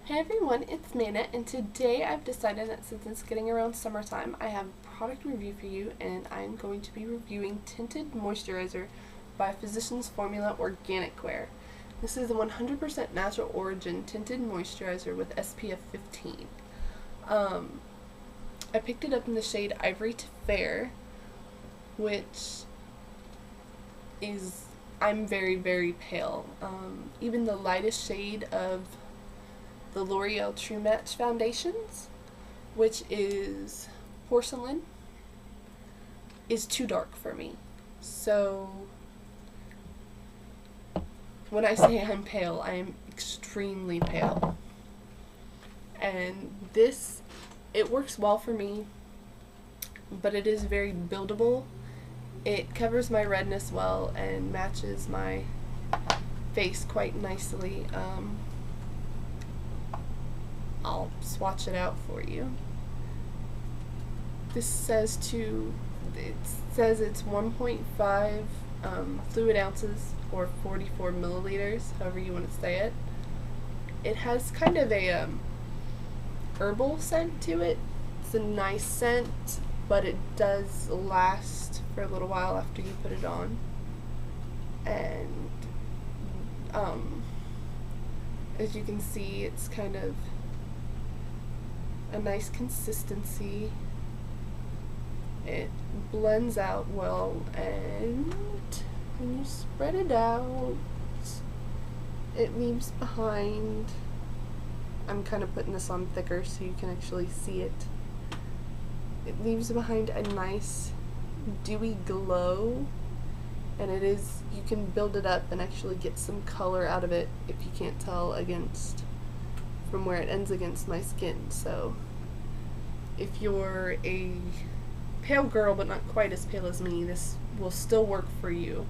Hey everyone, it's Mana, and today I've decided that since it's getting around summertime, I have a product review for you, and I'm going to be reviewing Tinted Moisturizer by Physicians Formula Organic Wear. This is a 100% natural origin tinted moisturizer with SPF 15. I picked it up in the shade Ivory to Fair, which is, I'm very, very pale. Even the lightest shade of the L'Oreal True Match foundations, which is porcelain, is too dark for me. So when I say I'm pale, I am extremely pale. And this, it works well for me, but it is very buildable. It covers my redness well and matches my face quite nicely. I'll swatch it out for you. This says it says it's 1.5 fluid ounces or 44 milliliters, however you want to say it. It has kind of a herbal scent to it. It's a nice scent, but it does last for a little while after you put it on. And as you can see, it's kind of a nice consistency. It blends out well, and when you spread it out, it leaves behind, I'm kind of putting this on thicker so you can actually see it. It leaves behind a nice dewy glow, and it is, you can build it up and actually get some color out of it if you can't tell from where it ends against my skin. So if you're a pale girl but not quite as pale as me, this will still work for you.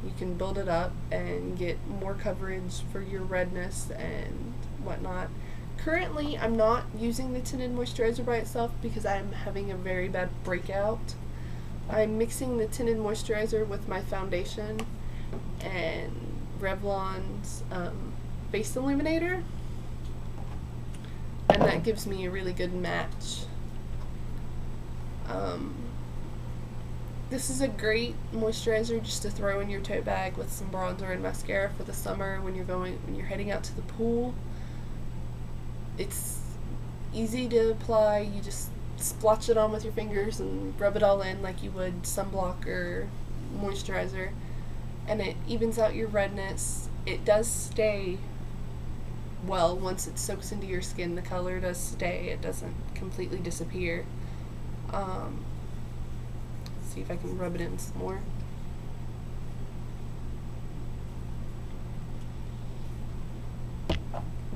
You can build it up and get more coverage for your redness and whatnot. Currently, I'm not using the tinted moisturizer by itself because I'm having a very bad breakout. I'm mixing the tinted moisturizer with my foundation and Revlon's base illuminator, and that gives me a really good match. This is a great moisturizer just to throw in your tote bag with some bronzer and mascara for the summer when you're heading out to the pool. It's easy to apply. You just splotch it on with your fingers and rub it all in like you would sunblock or moisturizer, and it evens out your redness. It does stay well once it soaks into your skin. The color does stay. It doesn't completely disappear. Let's see if I can rub it in some more.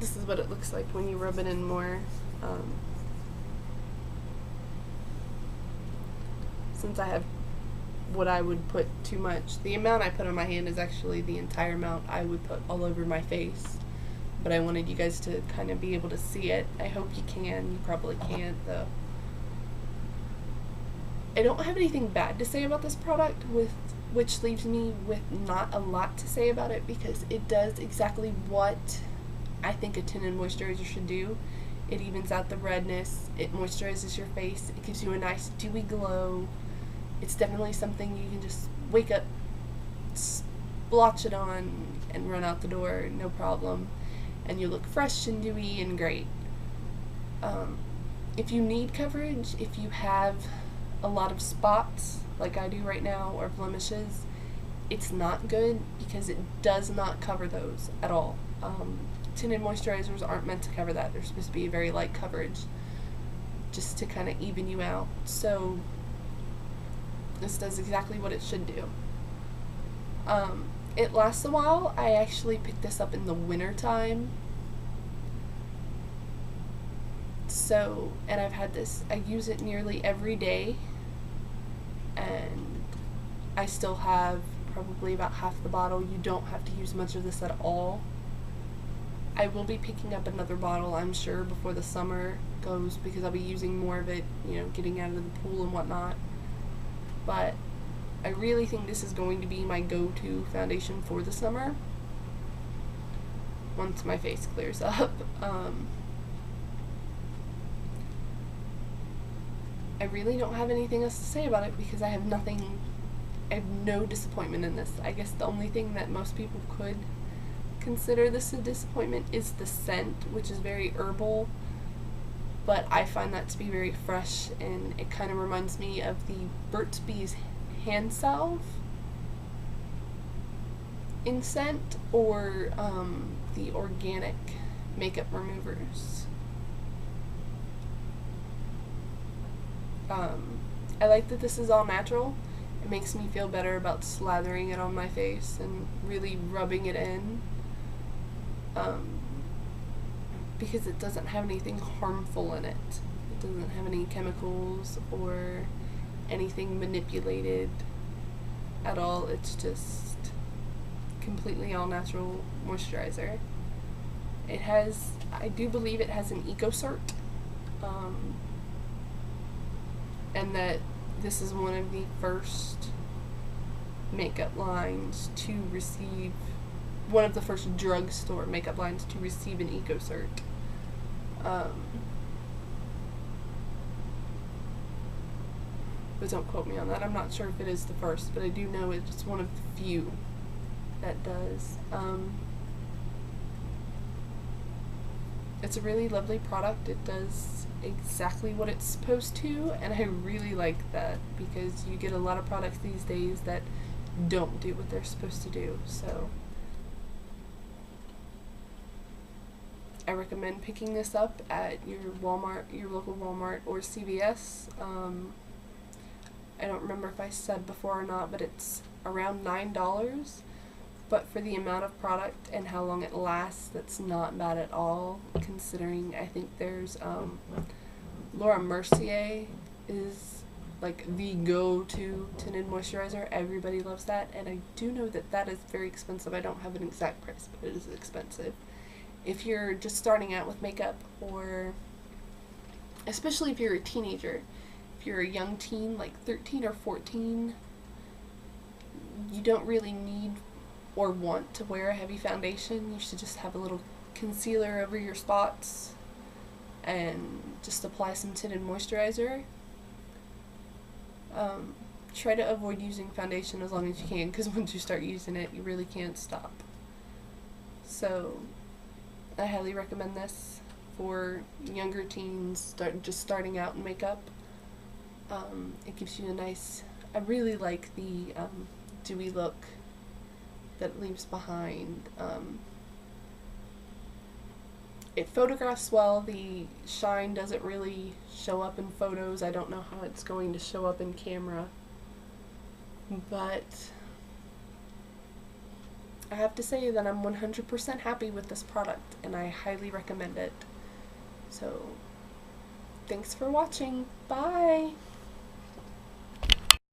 This is what it looks like when you rub it in more. Since I have what I would put too much, the amount I put on my hand is actually the entire amount I would put all over my face. But I wanted you guys to kind of be able to see it. I hope you can. You probably can't, though. I don't have anything bad to say about this product, which leaves me with not a lot to say about it, because it does exactly what I think a tinted moisturizer should do. It evens out the redness, it moisturizes your face, it gives you a nice dewy glow. It's definitely something you can just wake up, splotch it on, and run out the door, no problem. And you look fresh and dewy and great. If you need coverage, if you have a lot of spots like I do right now, or blemishes, it's not good because it does not cover those at all. Tinted moisturizers aren't meant to cover that. They're supposed to be a very light coverage just to kind of even you out. So this does exactly what it should do. It lasts a while. I actually picked this up in the winter time. So, and I've had this, I use it nearly every day, and I still have probably about half the bottle. You don't have to use much of this at all. I will be picking up another bottle, I'm sure, before the summer goes, because I'll be using more of it, you know, getting out of the pool and whatnot. But I really think this is going to be my go-to foundation for the summer. once my face clears up. I really don't have anything else to say about it because I have no disappointment in this. I guess the only thing that most people could consider this a disappointment is the scent, which is very herbal, but I find that to be very fresh, and it kind of reminds me of the Burt's Bees hand salve in scent, or the organic makeup removers. I like that this is all natural. It makes me feel better about slathering it on my face and really rubbing it in, because it doesn't have anything harmful in it. It doesn't have any chemicals or anything manipulated at all. It's just completely all natural moisturizer. It has, I do believe it has an eco cert, and that this is one of the first makeup lines to receive, one of the first drugstore makeup lines to receive an eco cert. But don't quote me on that. I'm not sure if it is the first, but I do know it's one of the few that does. It's a really lovely product. It does exactly what it's supposed to, and I really like that, because you get a lot of products these days that don't do what they're supposed to do. So I recommend picking this up at your Walmart, your local Walmart or CVS. I don't remember if I said before or not, but it's around $9. But for the amount of product and how long it lasts, that's not bad at all, considering I think there's Laura Mercier is like the go-to tinted moisturizer. Everybody loves that, and I do know that that is very expensive. I don't have an exact price, but it is expensive. If you're just starting out with makeup, or especially if you're a teenager, if you're a young teen, like 13 or 14, you don't really need or want to wear a heavy foundation. You should just have a little concealer over your spots and just apply some tinted moisturizer. Try to avoid using foundation as long as you can, because once you start using it, you really can't stop. So I highly recommend this for younger teens just starting out in makeup. It gives you a nice, I really like the dewy look that it leaves behind. It photographs well. The shine doesn't really show up in photos. I don't know how it's going to show up in camera, but I have to say that I'm 100% happy with this product, and I highly recommend it. So thanks for watching. Bye!